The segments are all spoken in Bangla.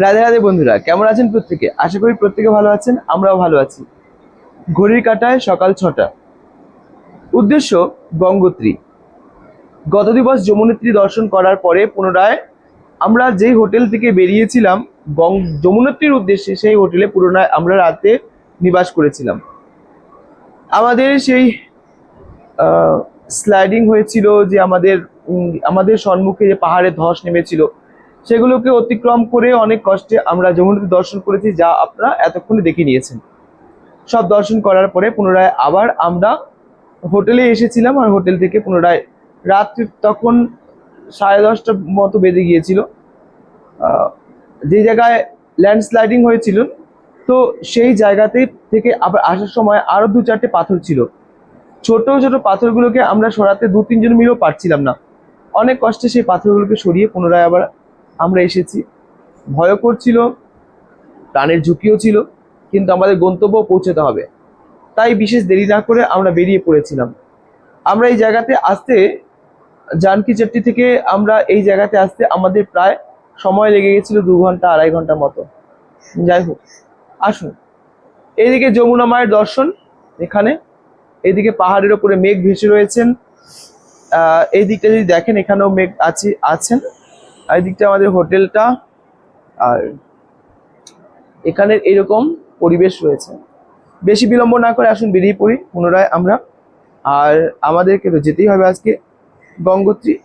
রাধে রাধে বন্ধুরা, কেমন আছেন প্রত্যেকে? আশা করি প্রত্যেকে ভালো আছেন, আমরাও ভালো আছি। ঘড়ির কাঁটায় সকাল 6টা। উদ্দেশ্য গঙ্গোত্রী। গত দিবস যমুনোত্রী দর্শন করার পরে পুনরায় আমরা যেই হোটেল থেকে বেরিয়েছিলাম যমুনোত্রীর উদ্দেশ্যে, সেই হোটেলে পুনরায় আমরা রাতে নিবাস করেছিলাম। আমাদের সেই স্লাইডিং হয়েছিল, যে আমাদের সম্মুখে যে পাহাড়ের ধস নেমেছিল, সেগুলোকে অতিক্রম করে অনেক কষ্টে আমরা যমুনোত্রী দর্শন করেছি, যা আপনারা এতক্ষণে দেখে নিয়েছেন। সব দর্শন করার পরে পুনরায় আবার আমরা হোটেলে এসেছিলাম, আর হোটেল থেকে পুনরায় রাত্রি তখন 10:30টার মতো বেজে গিয়েছিল। যে জায়গায় ল্যান্ডস্লাইডিং হয়েছিল, তো সেই জায়গাতে থেকে আবার আসার সময় আরও 2-4টে পাথর ছিল। ছোট ছোট পাথরগুলোকে আমরা সরাতে 2-3 জন মিলেও পারছিলাম না। অনেক কষ্টে সেই পাথরগুলোকে সরিয়ে পুনরায় আবার আমরা এসেছি। ভয়ও করছিল, প্রাণের ঝুঁকিও ছিল, কিন্তু আমাদের গন্তব্য পৌঁছতে হবে, তাই বিশেষ দেরি না করে আমরা বেরিয়ে পড়েছিলাম। আমরা এই জায়গাতে আসতে, জানকী চেট্টি থেকে আমরা এই জায়গাতে আসতে আমাদের প্রায় সময় লেগে গেছিল 2 ঘন্টা 2.5 ঘন্টার মতো। যাই হোক, আসুন। এইদিকে যমুনা মায়ের দর্শন, এখানে এইদিকে পাহাড়ের ওপরে মেঘ ভেসে রয়েছেন। এই দিকটা যদি দেখেন, এখানেও মেঘ আছেন। আর এই দিকটা আমাদের হোটেলটা, আর এখানের এরকম পরিবেশ রয়েছে। বেশি বিলম্ব না করে আসুন বেরিয়ে পড়ি পুনরায় আমরা। আর আমাদেরকে তো যেতেই হবে আজকে গঙ্গোত্রী।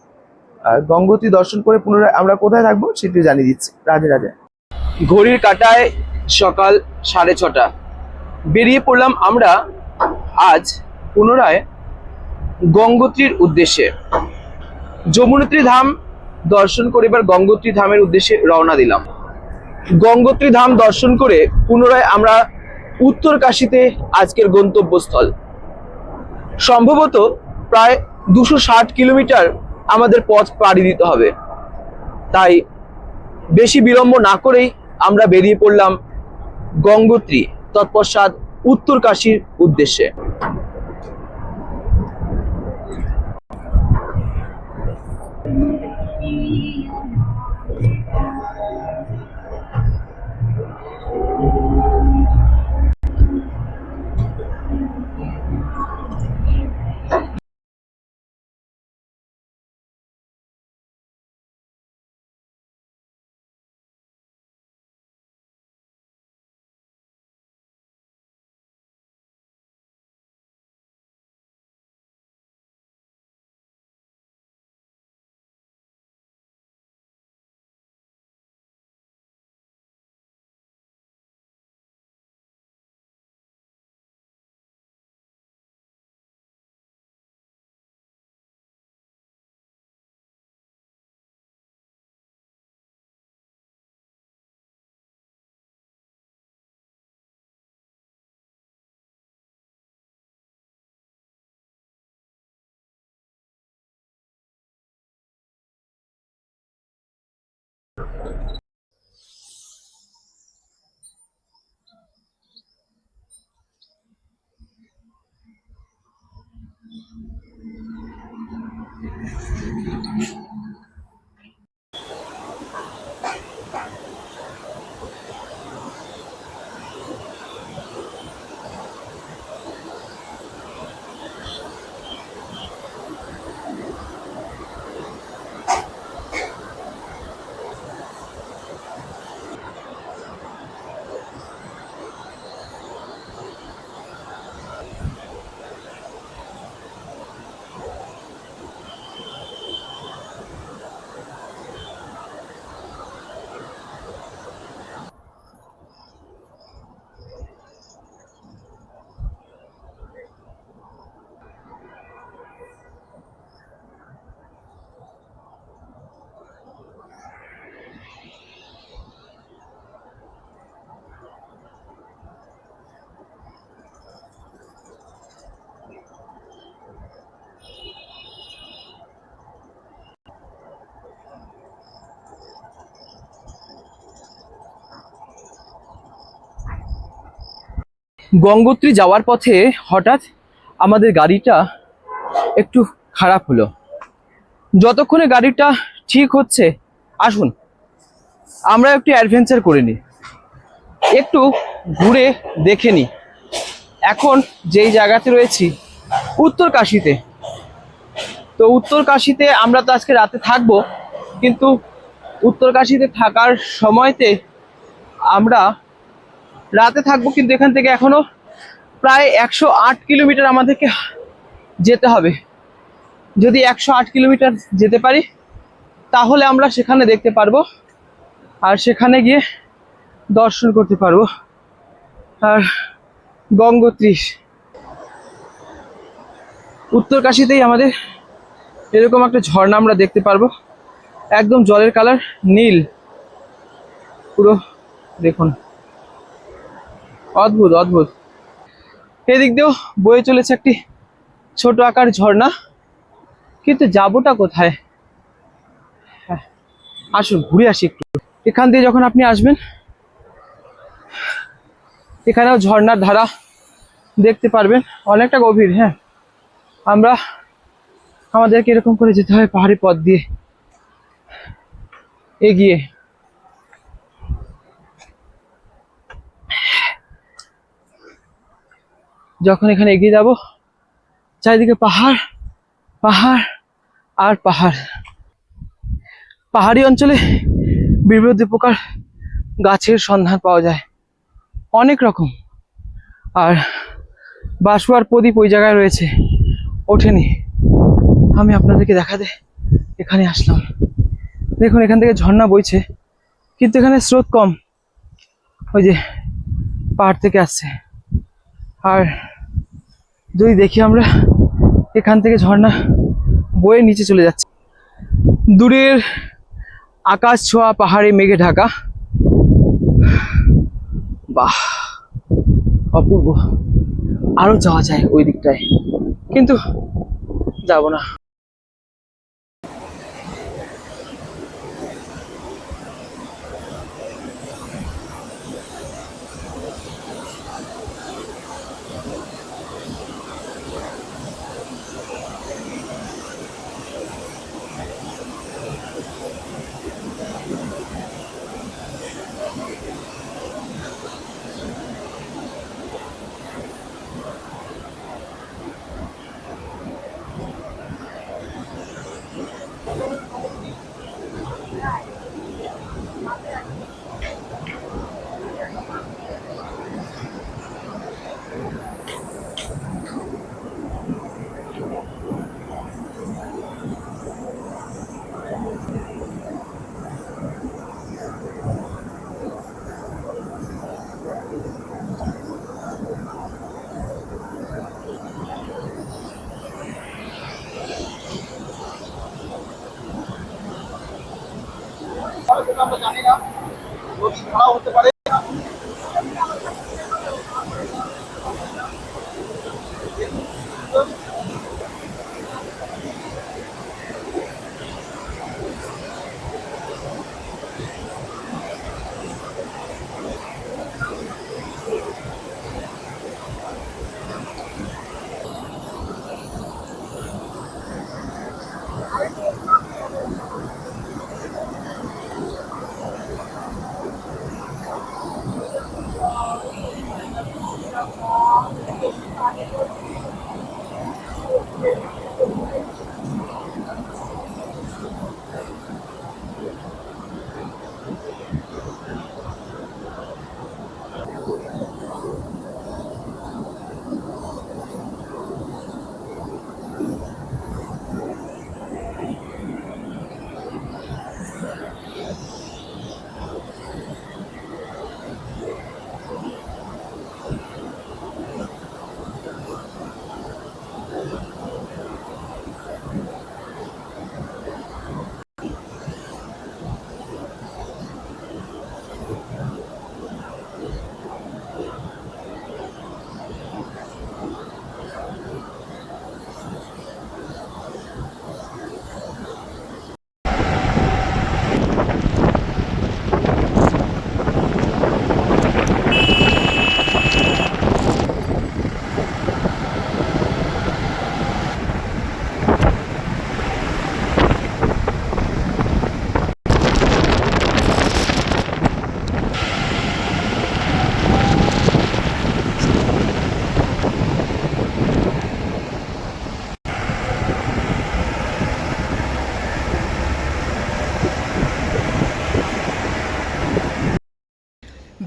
আর গঙ্গোত্রী দর্শন করে পুনরায় আমরা কোথায় থাকবো সেটি জানিয়ে দিচ্ছি। রাধে রাধে। ঘড়ির কাঁটায় সকাল 6:30। বেরিয়ে পড়লাম আমরা আজ পুনরায় গঙ্গোত্রীর উদ্দেশ্যে। যমুনোত্রী ধাম দর্শন করে এবার গঙ্গোত্রী ধামের উদ্দেশ্যে রওনা দিলাম। গঙ্গোত্রী ধাম দর্শন করে পুনরায় আমরা উত্তরকাশীতে আজকের গন্তব্যস্থল। সম্ভবত প্রায় 260 কিলোমিটার আমাদের পথ পাড়ি দিতে হবে, তাই বেশি বিলম্ব না করেই আমরা বেরিয়ে পড়লাম গঙ্গোত্রী, তৎপশ্চাৎ উত্তরকাশীর উদ্দেশ্যে। গঙ্গোত্রী যাওয়ার পথে হঠাৎ আমাদের গাড়িটা একটু খারাপ হলো। যতক্ষণে গাড়িটা ঠিক হচ্ছে, আসুন আমরা একটু অ্যাডভেঞ্চার করে নিই, একটু ঘুরে দেখে নিই। এখন যেই জায়গাতে রয়েছি উত্তরকাশীতে, তো উত্তরকাশীতে আমরা তো আজকে রাতে থাকবো, কিন্তু উত্তরকাশীতে থাকার সময়তে আমরা রাতে থাকবো, কিন্তু এখান থেকে এখনো প্রায় 108 কিলোমিটার আমাদেরকে যেতে হবে। যদি 108 কিলোমিটার যেতে পারি তাহলে আমরা সেখানে দেখতে পারবো, আর সেখানে গিয়ে দর্শন করতে পারবো। আর গঙ্গোত্রী উত্তরকাশীতেই আমাদের এরকম একটা ঝর্ণা আমরা দেখতে পারবো, একদম জলের কালার নীল পুরো, দেখুন অদ্ভুত অদ্ভুত। এদিক দিয়েও বয়ে চলেছে একটি ছোট আকার ঝর্ণা, কিন্তু যাবোটা কোথায়? হ্যাঁ, আসুন ঘুরে আসি একটু। এখান দিয়ে যখন আপনি আসবেন, এখানেও ঝর্ণার ধারা দেখতে পারবেন, অনেকটা গভীর। হ্যাঁ, আমাদেরকে এরকম করে যেতে হয় পাহাড়ি পথ দিয়ে এগিয়ে। যখন এখানে এগিয়ে যাব, চারিদিকে পাহাড় পাহাড় আর পাহাড়। পাহাড়ি অঞ্চলে বিভিন্ন প্রকার গাছের সন্ধান পাওয়া যায়, অনেক রকম। আর বাঁশুয়ার প্রদীপ ওই জায়গায় রয়েছে, ওঠেনি। আমি আপনাদেরকে দেখাতে এখানে আসলাম। দেখুন এখান থেকে ঝর্ণা বইছে, কিন্তু এখানে স্রোত কম, ওই যে পাহাড় থেকে আসছে। আর যদি দেখি আমরা, এখান থেকে ঝর্ণা বয়ে নিচে চলে যাচ্ছে। দূরের আকাশ ছোঁয়া পাহাড়ে মেঘে ঢাকা, বাহ অপূর্ব। আরো যাওয়া যায় ওই দিকটায়, কিন্তু যাব না। আমরা জানি না নদী খারাপ হতে পারে।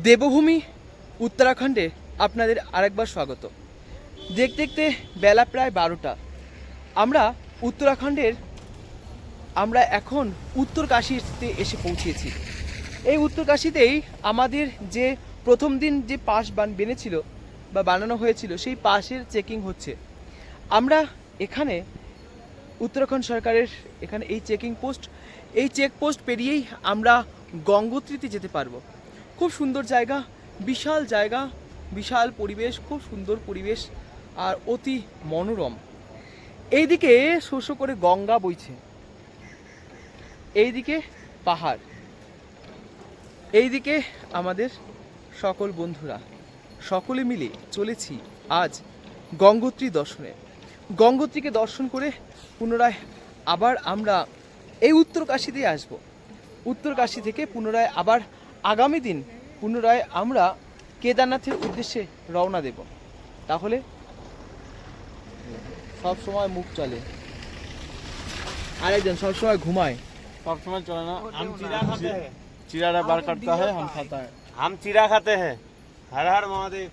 দেবভূমি উত্তরাখণ্ডে আপনাদের আরেকবার স্বাগত। দেখতে দেখতে বেলা প্রায় 12টা। আমরা এখন উত্তরকাশীতে এসে পৌঁছেছি। এই উত্তরকাশীতেই আমাদের যে প্রথম দিন যে পাস বেনেছিল বা বানানো হয়েছিল সেই পাসের চেকিং হচ্ছে। আমরা এখানে উত্তরাখণ্ড সরকারের এখানে এই চেকপোস্ট পেরিয়েই আমরা গঙ্গোত্রীতে যেতে পারবো। খুব সুন্দর জায়গা, বিশাল পরিবেশ, খুব সুন্দর পরিবেশ আর অতি মনোরম। এইদিকে শোষ করে গঙ্গা বইছে, এইদিকে পাহাড়, এইদিকে আমাদের সকল বন্ধুরা সকলে মিলে চলেছি আজ গঙ্গোত্রী দর্শনে। গঙ্গোত্রীকে দর্শন করে পুনরায় আবার আমরা এই উত্তরকাশীতে আসব। উত্তরকাশী থেকে পুনরায় আবার আগামী দিন পুনরায় আমরা কেদারনাথের উদ্দেশ্যে রওনা দেব। তাহলে সব সময় মুখ চলে, আরেকজন সব সময় ঘুমায়। सब समय चला ना, हम चिड़ा बार काटता है, हम खाता है। हम चिड़ा खाते हैं। हर हर महादेव।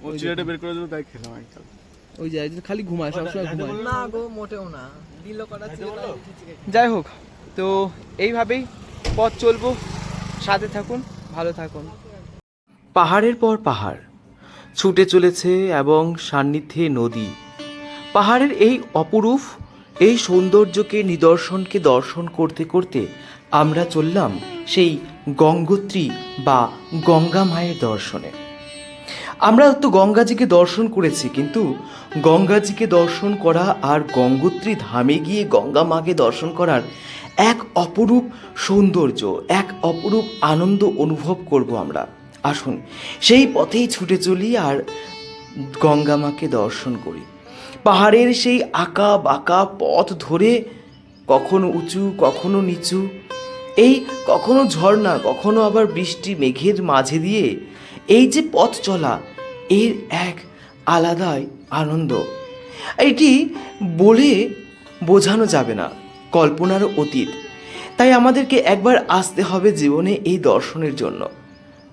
वो चिड़ा बेर করে দিল তাই খেলাম একদম। ওই যে একজন খালি ঘুমায়, সব সময় ঘুমায় না গো, মোটেও না। দিল করা ছিল। যাই হোক, তো এইভাবেই পথ চলবো, সাথে থাকুন, ভালো থাকুন। পাহাড়ের পর পাহাড় ছুটে চলেছে এবং সান্নিধ্যে নদী। পাহাড়ের এই অপরূপ এই সৌন্দর্যকে নিদর্শনকে দর্শন করতে করতে আমরা চললাম সেই গঙ্গোত্রী বা গঙ্গা মায়ের দর্শনে। আমরা তো গঙ্গাজিকে দর্শন করেছি, কিন্তু গঙ্গাজিকে দর্শন করা আর গঙ্গোত্রী ধামে গিয়ে গঙ্গা মাকে দর্শন করার এক অপরূপ সৌন্দর্য, এক অপরূপ আনন্দ অনুভব করব আমরা। আসুন সেই পথেই ছুটে চলি আর গঙ্গা মাকে দর্শন করি। পাহাড়ের সেই আঁকা বাঁকা পথ ধরে, কখনো উঁচু কখনো নিচু, এই কখনো ঝর্ণা কখনো আবার বৃষ্টি মেঘের মাঝে দিয়ে এই যে পথ চলা, এর এক আলাদাই আনন্দ। এটি বলে বোঝানো যাবে না, কল্পনারও অতীত। তাই আমাদেরকে একবার আসতে হবে জীবনে এই দর্শনের জন্য।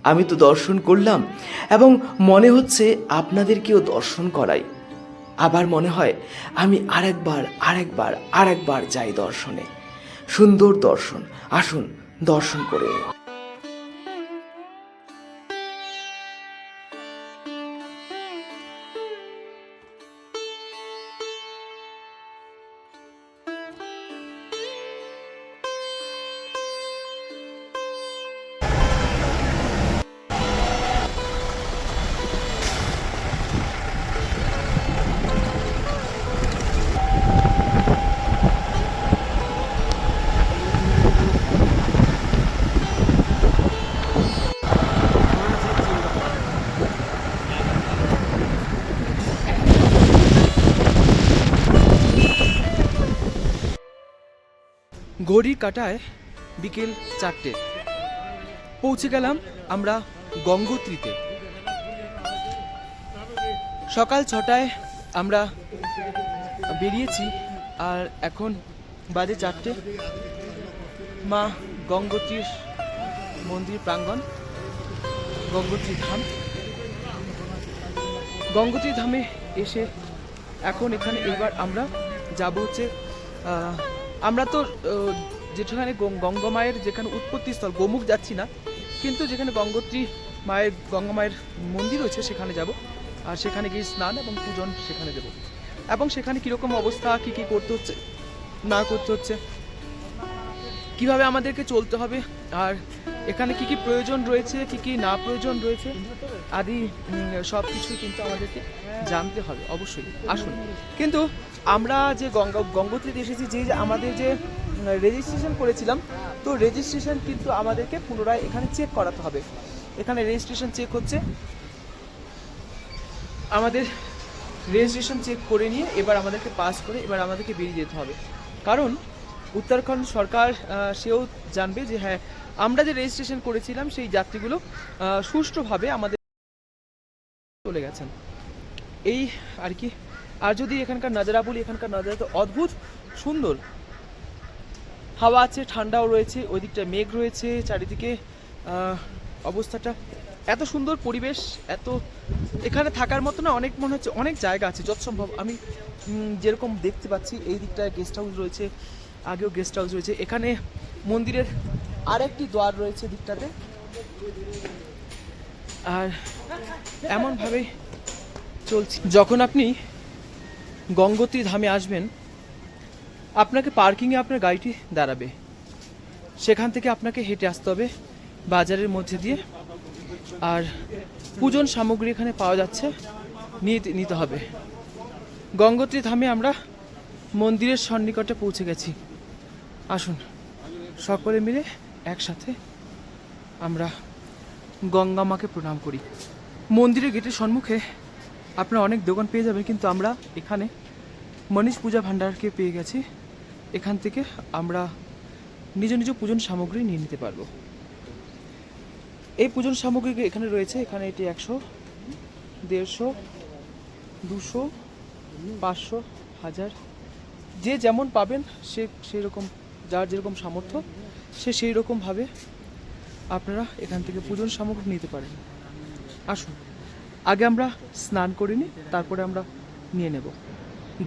আমি তো দর্শন করলাম এবং মনে হচ্ছে আপনাদেরকেও দর্শন করাই। আবার মনে হয় আমি আরেকবার যাই দর্শনে। সুন্দর দর্শন, আসুন দর্শন করে। ঘড়ির কাঁটায় বিকেল 4টে, পৌঁছে গেলাম আমরা গঙ্গোত্রীতে। সকাল 6টায় আমরা বেরিয়েছি আর এখন বাজে 4টে। মা গঙ্গোত্রীর মন্দির প্রাঙ্গণ, গঙ্গোত্রী ধাম। গঙ্গোত্রী ধামে এসে এখন এখানে এবার আমরা যাব হচ্ছে, আমরা তো যেখানে গঙ্গা মায়ের যেখানে উৎপত্তিস্থল গোমুখ যাচ্ছি না, কিন্তু যেখানে গঙ্গা মায়ের মন্দির রয়েছে সেখানে যাব। আর সেখানে গিয়ে স্নান এবং পূজন সেখানে দেব, এবং সেখানে কীরকম অবস্থা, কী কী করতে হচ্ছে না করতে হচ্ছে, কিভাবে আমাদেরকে চলতে হবে, আর এখানে কি কি প্রয়োজন রয়েছে, কি কি না প্রয়োজন রয়েছে আদি সব কিছুই কিন্তু আমাদেরকে জানতে হবে অবশ্যই। আসুন, কিন্তু আমরা যে গঙ্গোত্রীতে এসেছি, যে আমাদের যে রেজিস্ট্রেশন করেছিলাম, তো রেজিস্ট্রেশন কিন্তু আমাদেরকে পুনরায় এখানে চেক করাতে হবে। এখানে রেজিস্ট্রেশন চেক হচ্ছে, আমাদের রেজিস্ট্রেশন চেক করে নিয়ে এবার আমাদেরকে পাস করে এবার আমাদেরকে বেরিয়ে যেতে হবে। কারণ উত্তরাখণ্ড সরকার সেও জানবে যে হ্যাঁ, আমরা যে রেজিস্ট্রেশন করেছিলাম সেই যাত্রীগুলো সুষ্ঠুভাবে আমাদের চলে গেছেন, এই আর কি। আর যদি এখানকার নজারা বলি, এখানকার নজারা তো অদ্ভুত সুন্দর। হাওয়া আছে, ঠান্ডাও রয়েছে, ওই দিকটা মেঘ রয়েছে, চারিদিকে অবস্থাটা, এত সুন্দর পরিবেশ, এত এখানে থাকার মতো না অনেক মনে হচ্ছে অনেক জায়গা আছে যত সম্ভব। আমি যেরকম দেখতে পাচ্ছি এই দিকটায় গেস্ট হাউস রয়েছে, আগেও গেস্ট হাউস রয়েছে, এখানে মন্দিরের আরেকটি দ্বার রয়েছে দিকটাতে। আর এমনভাবেই চলছে। যখন আপনি গঙ্গোত্রী ধামে আসবেন, আপনাকে পার্কিংয়ে আপনার গাড়িটি দাঁড়াবে, সেখান থেকে আপনাকে হেঁটে আসতে হবে বাজারের মধ্যে দিয়ে। আর পূজন সামগ্রী এখানে পাওয়া যাচ্ছে, নিতে হবে। গঙ্গোত্রী ধামে আমরা মন্দিরের সন্নিকটে পৌঁছে গেছি। আসুন সকলে মিলে একসাথে আমরা গঙ্গা মাকে প্রণাম করি। মন্দিরের গেটের সম্মুখে আপনারা অনেক দোকান পেয়ে যাবেন, কিন্তু আমরা এখানে মনীষ পূজা ভাণ্ডারকে পেয়ে গেছি। এখান থেকে আমরা নিজ নিজ পূজন সামগ্রী নিয়ে নিতে পারবো। এই পূজন সামগ্রী এখানে রয়েছে, এখানে এটি 100, 150, 200, 500, 1000, যে যেমন পাবেন সে সেই রকম, যার যেরকম সামর্থ্য সে সেই রকমভাবে আপনারা এখান থেকে পূজন সামগ্রী নিতে পারেন। আসুন আগে আমরা স্নান করে নিই, তারপরে আমরা নিয়ে নেব।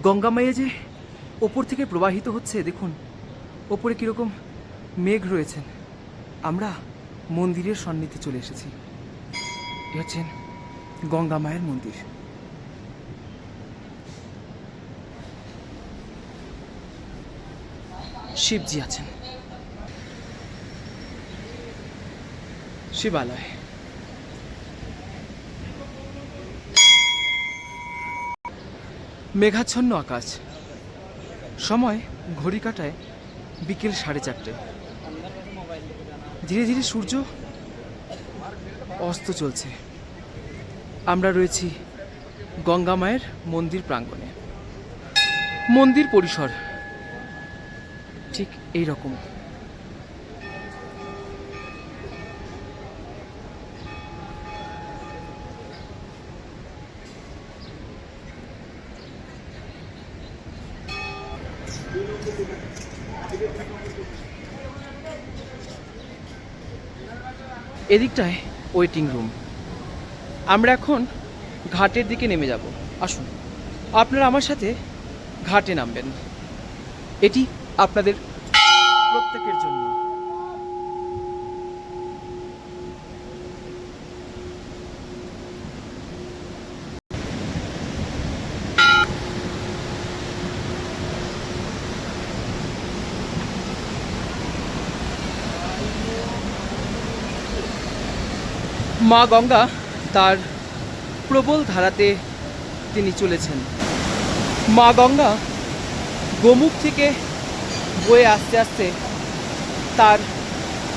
গঙ্গা মাইয়া যে ওপর থেকে প্রবাহিত হচ্ছে, দেখুন ওপরে কীরকম মেঘ রয়েছেন। আমরা মন্দিরের সন্নিধিতে চলে এসেছি। এ হচ্ছেন গঙ্গা মায়ের মন্দির। শিবজি আছেন, শিবালয়। মেঘাচ্ছন্ন আকাশ, সময় ঘড়ি কাটায় বিকেল 4:30। ধীরে ধীরে সূর্য অস্ত চলছে। আমরা রয়েছি গঙ্গা মায়ের মন্দির প্রাঙ্গণে। মন্দির পরিসর ঠিক এই রকম। এদিকটায় ওয়েটিং রুম। আমরা এখন ঘাটের দিকে নেমে যাব। আসুন আপনারা আমার সাথে ঘাটে নামবেন, এটি আপনাদের প্রত্যেকের জন্য। মা গঙ্গা তার প্রবল ধারাতে তিনি চলেছেন। মা গঙ্গা গোমুখ থেকে বয়ে আস্তে আস্তে তার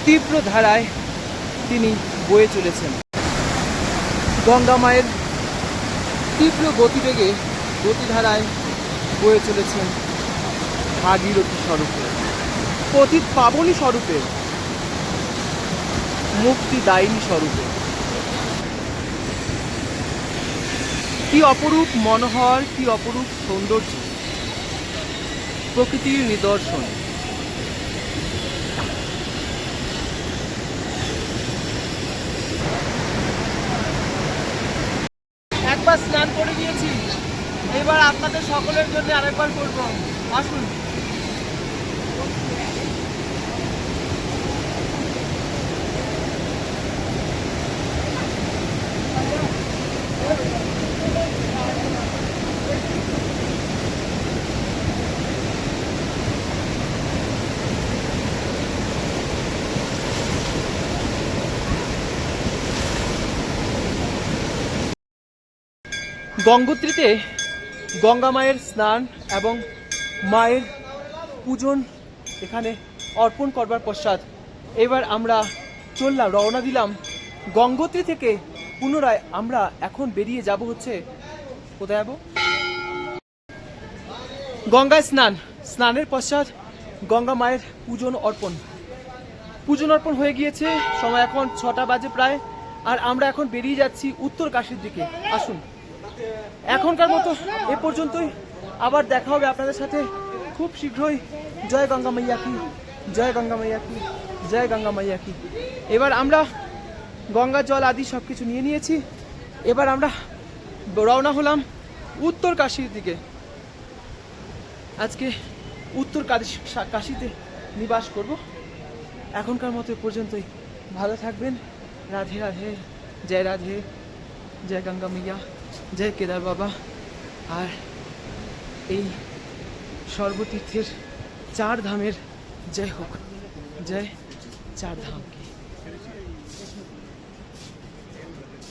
তীব্র ধারায় তিনি বয়ে চলেছেন। গঙ্গা মায়ের তীব্র গতিবেগে গতিধারায় বয়ে চলেছেন ভাগীরথী স্বরূপে, পতিত পাবনী স্বরূপে, মুক্তিদায়িনী স্বরূপে। কি অপরূপ মনোহর, কি অপরূপ সৌন্দর্য, প্রকৃতির নিদর্শন। একবার স্নান করে দিয়েছি, এবার আপনাদের সকলের জন্য আরেকবার করব। আসুন। গঙ্গোত্রীতে গঙ্গা মায়ের স্নান এবং মায়ের পূজন এখানে অর্পণ করবার পশ্চাৎ এবার আমরা চললাম, রওনা দিলাম গঙ্গোত্রী থেকে। পুনরায় আমরা এখন বেরিয়ে যাব হচ্ছে কোথায় যাব? গঙ্গায় স্নান। স্নানের পশ্চাৎ গঙ্গা মায়ের পূজন অর্পণ হয়ে গিয়েছে। সময় এখন 6টা বাজে প্রায়, আর আমরা এখন বেরিয়ে যাচ্ছি উত্তর কাশীর দিকে। আসুন এখনকার মতো এ পর্যন্তই, আবার দেখা হবে আপনাদের সাথে খুব শীঘ্রই। জয় গঙ্গা মাইয়া কি, জয় গঙ্গা মাইয়া কি, জয় গঙ্গা মাইয়া কি। এবার আমরা গঙ্গার জল আদি সব কিছু নিয়ে নিয়েছি। এবার আমরা রওনা হলাম উত্তর কাশীর দিকে। আজকে উত্তর কাশীতে নিবাস করব। এখনকার মতো এ পর্যন্তই। ভালো থাকবেন। রাধে রাধে, জয় রাধে, জয় গঙ্গা মাইয়া, জয় কেদার বাবা। আর এই সর্বতীর্থের 4 ধামের জয় হোক, জয় 4 ধাম।